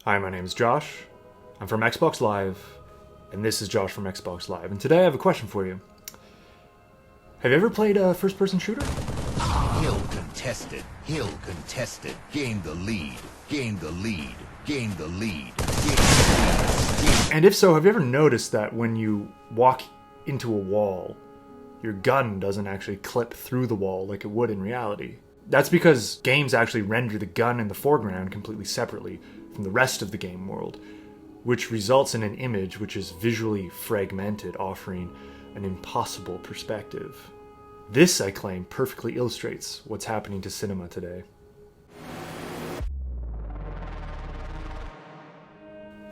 Hi, my name is Josh. I'm from Xbox Live, and this is Josh from Xbox Live. And today I have a question for you. Have you ever played a first-person shooter? Hill contested. Hill contested. Gained the lead. Gained the lead. Gained the lead. And if so, have you ever noticed that when you walk into a wall, your gun doesn't actually clip through the wall like it would in reality? That's because games actually render the gun in the foreground completely separately from the rest of the game world, which results in an image which is visually fragmented, offering an impossible perspective. This, I claim, perfectly illustrates what's happening to cinema today.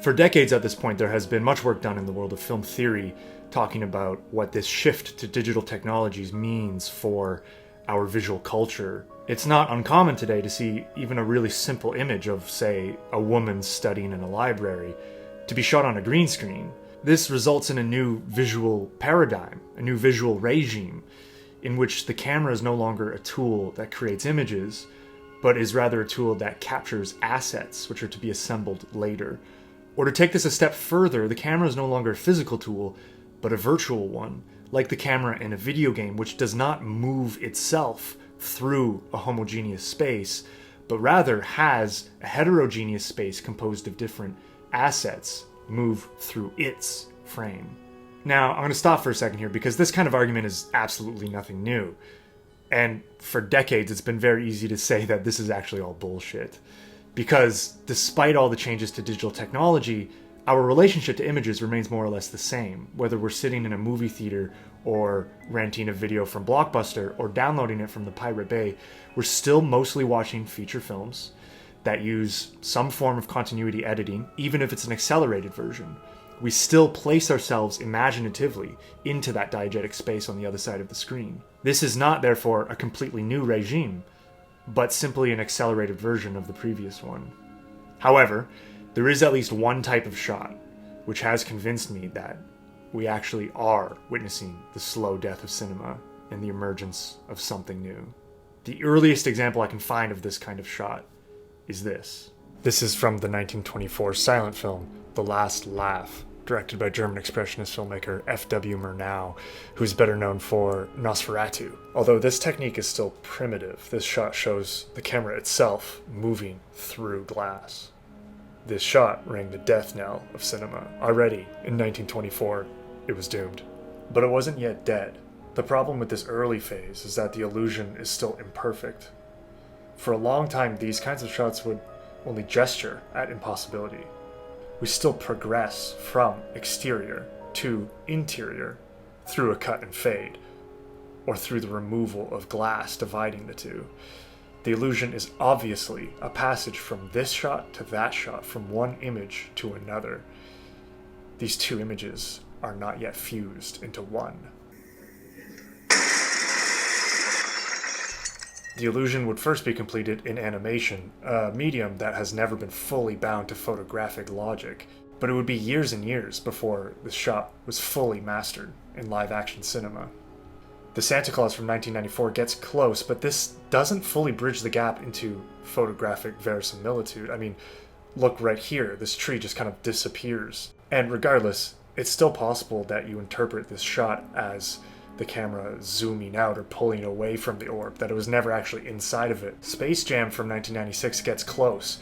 For decades at this point, there has been much work done in the world of film theory talking about what this shift to digital technologies means for our visual culture. It's not uncommon today to see even a really simple image of, say, a woman studying in a library to be shot on a green screen. This results in a new visual paradigm, a new visual regime, in which the camera is no longer a tool that creates images, but is rather a tool that captures assets which are to be assembled later. Or to take this a step further, the camera is no longer a physical tool, but a virtual one, like the camera in a video game, which does not move itself through a homogeneous space, but rather has a heterogeneous space composed of different assets move through its frame. Now, I'm going to stop for a second here because this kind of argument is absolutely nothing new. And for decades, it's been very easy to say that this is actually all bullshit. Because despite all the changes to digital technology, our relationship to images remains more or less the same, whether we're sitting in a movie theater or renting a video from Blockbuster or downloading it from the Pirate Bay. We're still mostly watching feature films that use some form of continuity editing, even if it's an accelerated version. We still place ourselves imaginatively into that diegetic space on the other side of the screen. This is not, therefore, a completely new regime, but simply an accelerated version of the previous one. However, there is at least one type of shot which has convinced me that we actually are witnessing the slow death of cinema and the emergence of something new. The earliest example I can find of this kind of shot is this. This is from the 1924 silent film, The Last Laugh, directed by German expressionist filmmaker F.W. Murnau, who's better known for Nosferatu. Although this technique is still primitive, this shot shows the camera itself moving through glass. This shot rang the death knell of cinema. Already, in 1924, it was doomed. But it wasn't yet dead. The problem with this early phase is that the illusion is still imperfect. For a long time, these kinds of shots would only gesture at impossibility. We still progress from exterior to interior through a cut and fade, or through the removal of glass dividing the two. The illusion is obviously a passage from this shot to that shot, from one image to another. These two images are not yet fused into one. The illusion would first be completed in animation, a medium that has never been fully bound to photographic logic, but it would be years and years before the shot was fully mastered in live-action cinema. The Santa Claus from 1994 gets close, but this doesn't fully bridge the gap into photographic verisimilitude. I mean, look right here, this tree just kind of disappears. And regardless, it's still possible that you interpret this shot as the camera zooming out or pulling away from the orb, that it was never actually inside of it. Space Jam from 1996 gets close,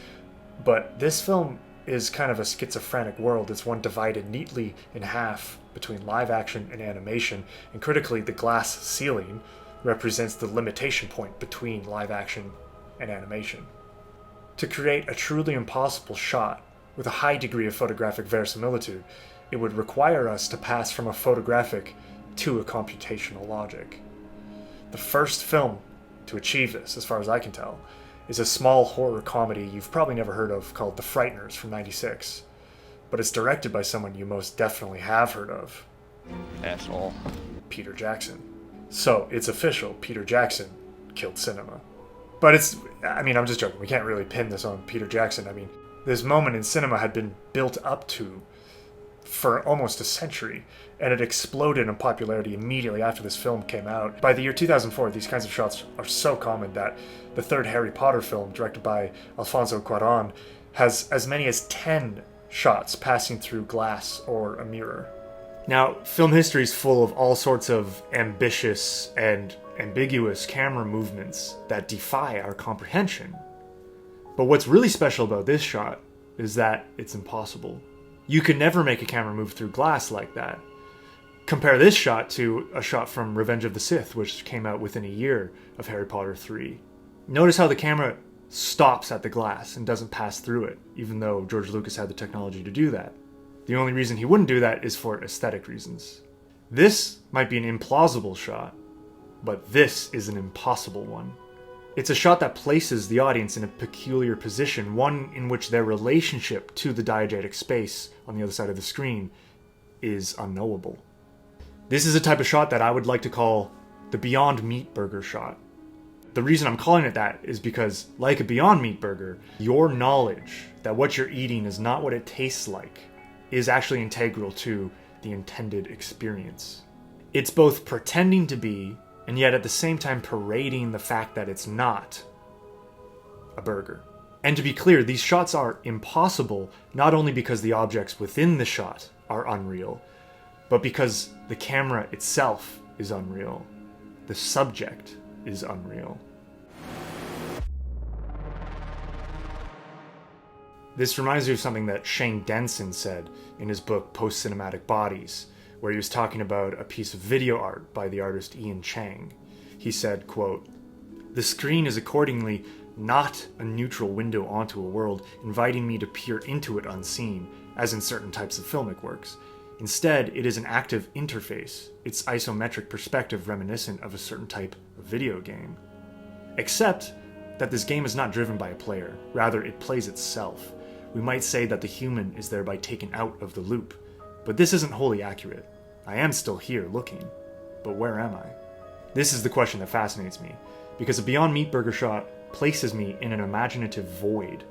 but this film is kind of a schizophrenic world. It's one divided neatly in half between live action and animation, and critically, the glass ceiling represents the limitation point between live action and animation. To create a truly impossible shot with a high degree of photographic verisimilitude, it would require us to pass from a photographic to a computational logic. The first film to achieve this, as far as I can tell, is a small horror comedy you've probably never heard of called The Frighteners from '96, but it's directed by someone you most definitely have heard of. Asshole. Peter Jackson. So, it's official, Peter Jackson killed cinema. But I'm just joking, we can't really pin this on Peter Jackson. I mean, this moment in cinema had been built up to for almost a century, and it exploded in popularity immediately after this film came out. By the year 2004, these kinds of shots are so common that the third Harry Potter film, directed by Alfonso Cuarón, has as many as 10 shots passing through glass or a mirror. Now, film history is full of all sorts of ambitious and ambiguous camera movements that defy our comprehension. But what's really special about this shot is that it's impossible. You could never make a camera move through glass like that. Compare this shot to a shot from Revenge of the Sith, which came out within a year of Harry Potter 3. Notice how the camera stops at the glass and doesn't pass through it, even though George Lucas had the technology to do that. The only reason he wouldn't do that is for aesthetic reasons. This might be an implausible shot, but this is an impossible one. It's a shot that places the audience in a peculiar position, one in which their relationship to the diegetic space on the other side of the screen is unknowable. This is a type of shot that I would like to call the Beyond Meat Burger shot. The reason I'm calling it that is because, like a Beyond Meat Burger, your knowledge that what you're eating is not what it tastes like is actually integral to the intended experience. It's both pretending to be, and yet at the same time parading the fact that it's not a burger. And to be clear, these shots are impossible not only because the objects within the shot are unreal, but because the camera itself is unreal. The subject is unreal. This reminds me of something that Shane Denson said in his book Post-Cinematic Bodies, where he was talking about a piece of video art by the artist Ian Chang. He said, quote, "The screen is accordingly not a neutral window onto a world, inviting me to peer into it unseen, as in certain types of filmic works. Instead, it is an active interface, its isometric perspective reminiscent of a certain type of video game. Except that this game is not driven by a player, rather it plays itself. We might say that the human is thereby taken out of the loop, but this isn't wholly accurate. I am still here looking, but where am I?" This is the question that fascinates me, because a Beyond Meat Burger shot places me in an imaginative void.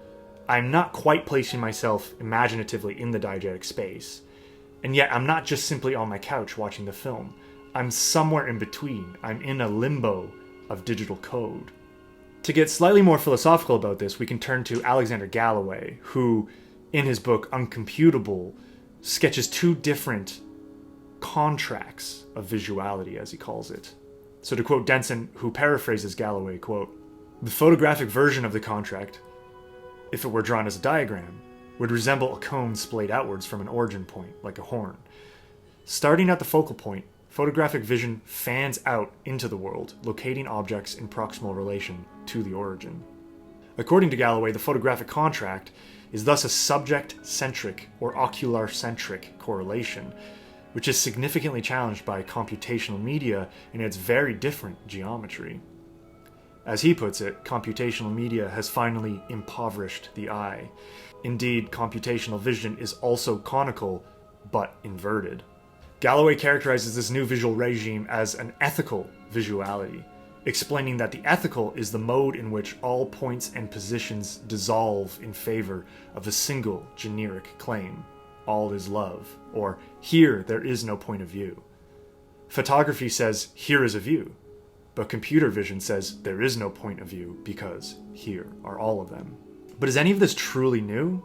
I'm not quite placing myself imaginatively in the diegetic space, and yet I'm not just simply on my couch watching the film. I'm somewhere in between. I'm in a limbo of digital code. To get slightly more philosophical about this, we can turn to Alexander Galloway, who, in his book Uncomputable, sketches two different contracts of visuality, as he calls it. So to quote Denson, who paraphrases Galloway, quote, "The photographic version of the contract, if it were drawn as a diagram, would resemble a cone splayed outwards from an origin point, like a horn. Starting at the focal point, photographic vision fans out into the world, locating objects in proximal relation to the origin." According to Galloway, the photographic contract is thus a subject-centric or ocular-centric correlation, which is significantly challenged by computational media in its very different geometry. As he puts it, computational media has finally impoverished the eye. Indeed, computational vision is also conical, but inverted. Galloway characterizes this new visual regime as an ethical visuality, explaining that the ethical is the mode in which all points and positions dissolve in favor of a single generic claim: all is love, or here there is no point of view. Photography says here is a view, but computer vision says there is no point of view because here are all of them. But is any of this truly new?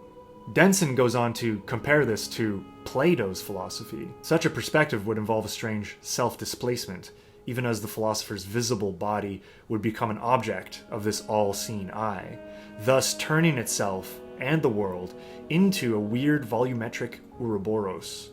Denson goes on to compare this to Plato's philosophy. Such a perspective would involve a strange self-displacement, even as the philosopher's visible body would become an object of this all-seeing eye, thus turning itself and the world into a weird volumetric Ouroboros.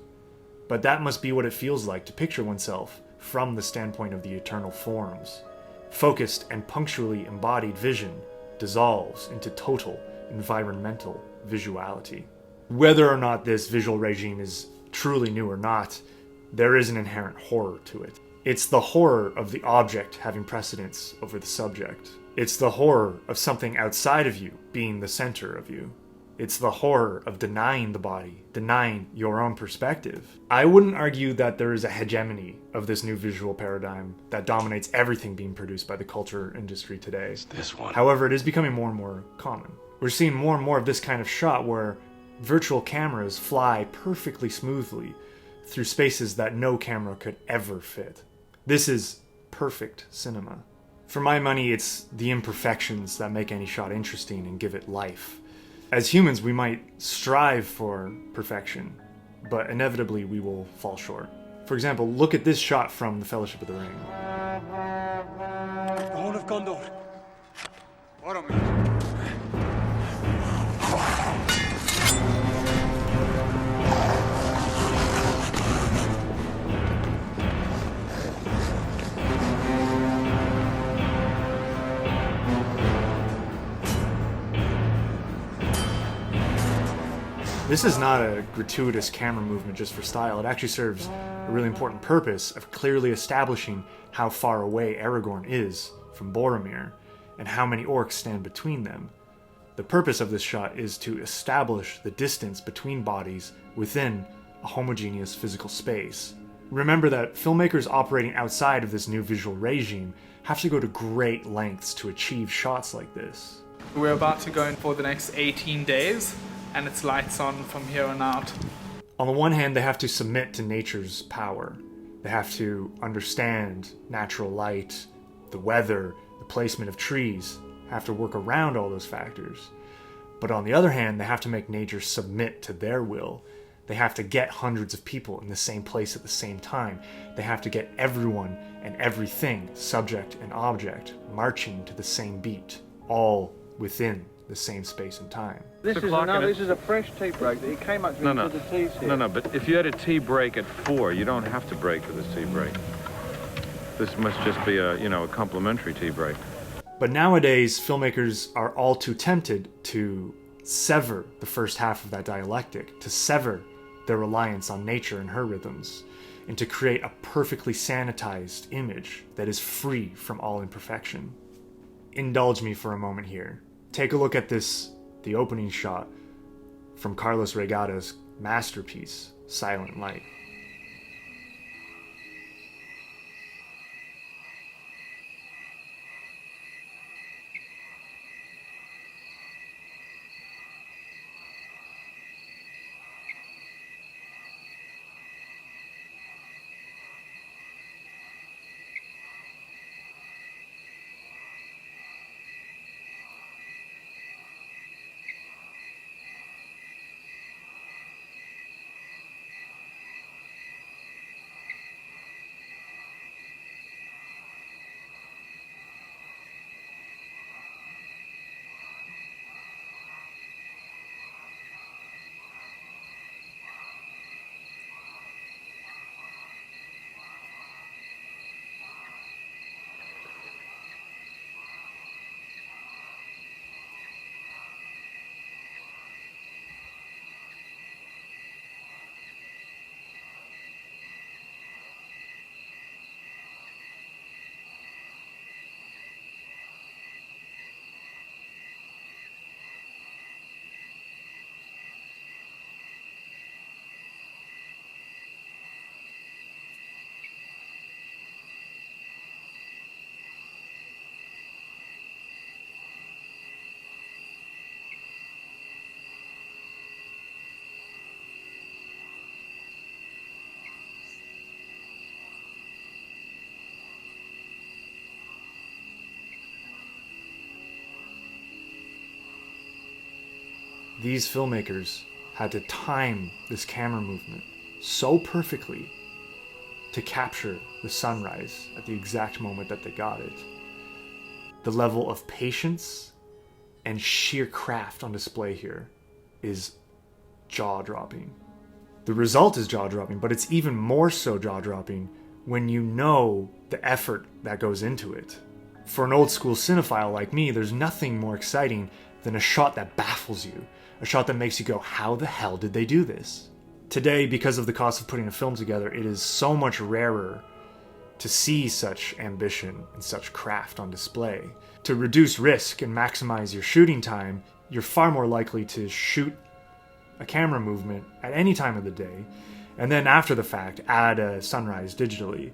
But that must be what it feels like to picture oneself from the standpoint of the eternal forms. Focused and punctually embodied vision dissolves into total environmental visuality. Whether or not this visual regime is truly new or not, there is an inherent horror to it. It's the horror of the object having precedence over the subject. It's the horror of something outside of you being the center of you. It's the horror of denying the body, denying your own perspective. I wouldn't argue that there is a hegemony of this new visual paradigm that dominates everything being produced by the culture industry today. It's this one. However, it is becoming more and more common. We're seeing more and more of this kind of shot where virtual cameras fly perfectly smoothly through spaces that no camera could ever fit. This is perfect cinema. For my money, it's the imperfections that make any shot interesting and give it life. As humans, we might strive for perfection, but inevitably we will fall short. For example, look at this shot from The Fellowship of the Ring. The Horn of Gondor. Boromir. This is not a gratuitous camera movement just for style. It actually serves a really important purpose of clearly establishing how far away Aragorn is from Boromir and how many orcs stand between them. The purpose of this shot is to establish the distance between bodies within a homogeneous physical space. Remember that filmmakers operating outside of this new visual regime have to go to great lengths to achieve shots like this. We're about to go in for the next 18 days, and it's lights on from here on out. On the one hand, they have to submit to nature's power. They have to understand natural light, the weather, the placement of trees, have to work around all those factors. But on the other hand, they have to make nature submit to their will. They have to get hundreds of people in the same place at the same time. They have to get everyone and everything, subject and object, marching to the same beat, all within the same space and time. This is a fresh tea break. It came up to me the tea's here. No, but if you had a tea break at 4, you don't have to break for this tea break. This must just be a complimentary tea break. But nowadays, filmmakers are all too tempted to sever the first half of that dialectic, to sever their reliance on nature and her rhythms, and to create a perfectly sanitized image that is free from all imperfection. Indulge me for a moment here. Take a look at this, the opening shot from Carlos Regatta's masterpiece, Silent Light. These filmmakers had to time this camera movement so perfectly to capture the sunrise at the exact moment that they got it. The level of patience and sheer craft on display here is jaw-dropping. The result is jaw-dropping, but it's even more so jaw-dropping when you know the effort that goes into it. For an old-school cinephile like me, there's nothing more exciting than a shot that baffles you, a shot that makes you go, how the hell did they do this? Today, because of the cost of putting a film together, it is so much rarer to see such ambition and such craft on display. To reduce risk and maximize your shooting time, you're far more likely to shoot a camera movement at any time of the day, and then after the fact, add a sunrise digitally.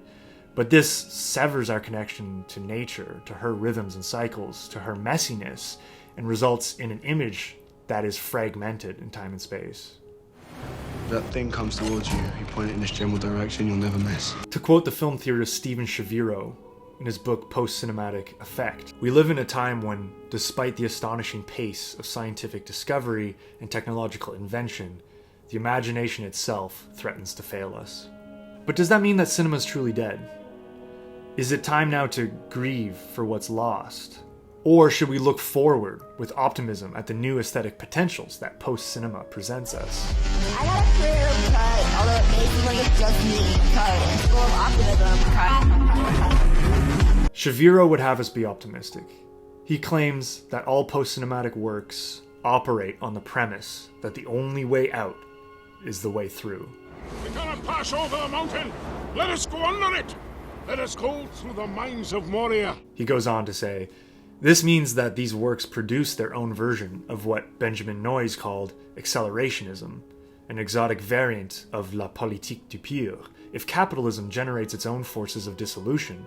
But this severs our connection to nature, to her rhythms and cycles, to her messiness, and results in an image that is fragmented in time and space. That thing comes towards you, you point it in this general direction, you'll never miss. To quote the film theorist Steven Shaviro, in his book Post-Cinematic Effect. We live in a time when, despite the astonishing pace of scientific discovery and technological invention, the imagination itself threatens to fail us. But does that mean that cinema is truly dead? Is it time now to grieve for what's lost? Or should we look forward with optimism at the new aesthetic potentials that post-cinema presents us? I got a clear cut, although it may seem like it's just me, cut, and full of optimism, cut. Shaviro would have us be optimistic. He claims that all post-cinematic works operate on the premise that the only way out is the way through. We cannot pass over the mountain! Let us go under it! Let us go through the mines of Moria. He goes on to say, this means that these works produce their own version of what Benjamin Noyes called accelerationism, an exotic variant of la politique du pire. If capitalism generates its own forces of dissolution,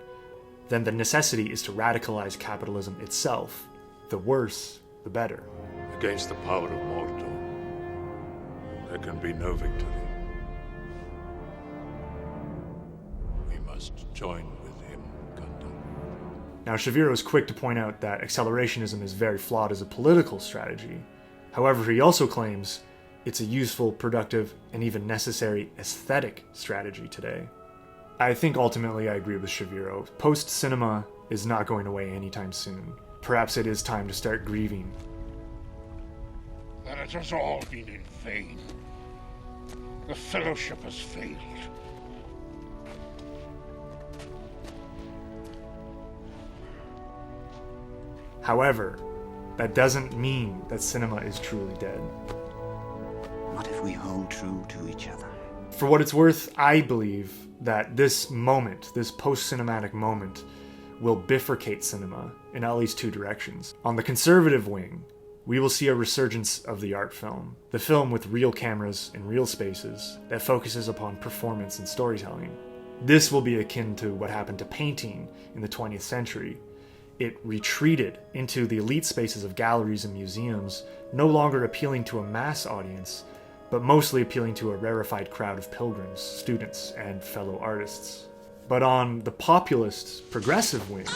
then the necessity is to radicalize capitalism itself. The worse, the better. Against the power of Mordor, there can be no victory. We must join with him, Gundam. Now, Shaviro is quick to point out that accelerationism is very flawed as a political strategy. However, he also claims it's a useful, productive, and even necessary aesthetic strategy today. I think ultimately I agree with Shaviro. Post-cinema is not going away anytime soon. Perhaps it is time to start grieving. That it has all been in vain. The Fellowship has failed. However, that doesn't mean that cinema is truly dead. What if we hold true to each other? For what it's worth, I believe that this moment, this post-cinematic moment, will bifurcate cinema in at least two directions. On the conservative wing, we will see a resurgence of the art film, the film with real cameras in real spaces that focuses upon performance and storytelling. This will be akin to what happened to painting in the 20th century. It retreated into the elite spaces of galleries and museums, no longer appealing to a mass audience, but mostly appealing to a rarefied crowd of pilgrims, students, and fellow artists. But on the populist, progressive wing,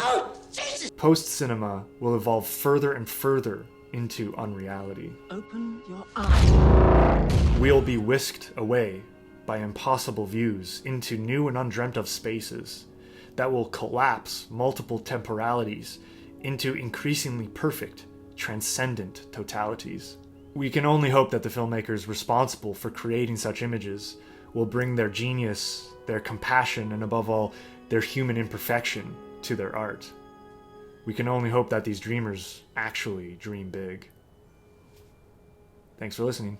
post-cinema will evolve further and further into unreality. Open your eyes. We'll be whisked away by impossible views into new and undreamt of spaces that will collapse multiple temporalities into increasingly perfect, transcendent totalities. We can only hope that the filmmakers responsible for creating such images will bring their genius, their compassion, and above all, their human imperfection to their art. We can only hope that these dreamers actually dream big. Thanks for listening.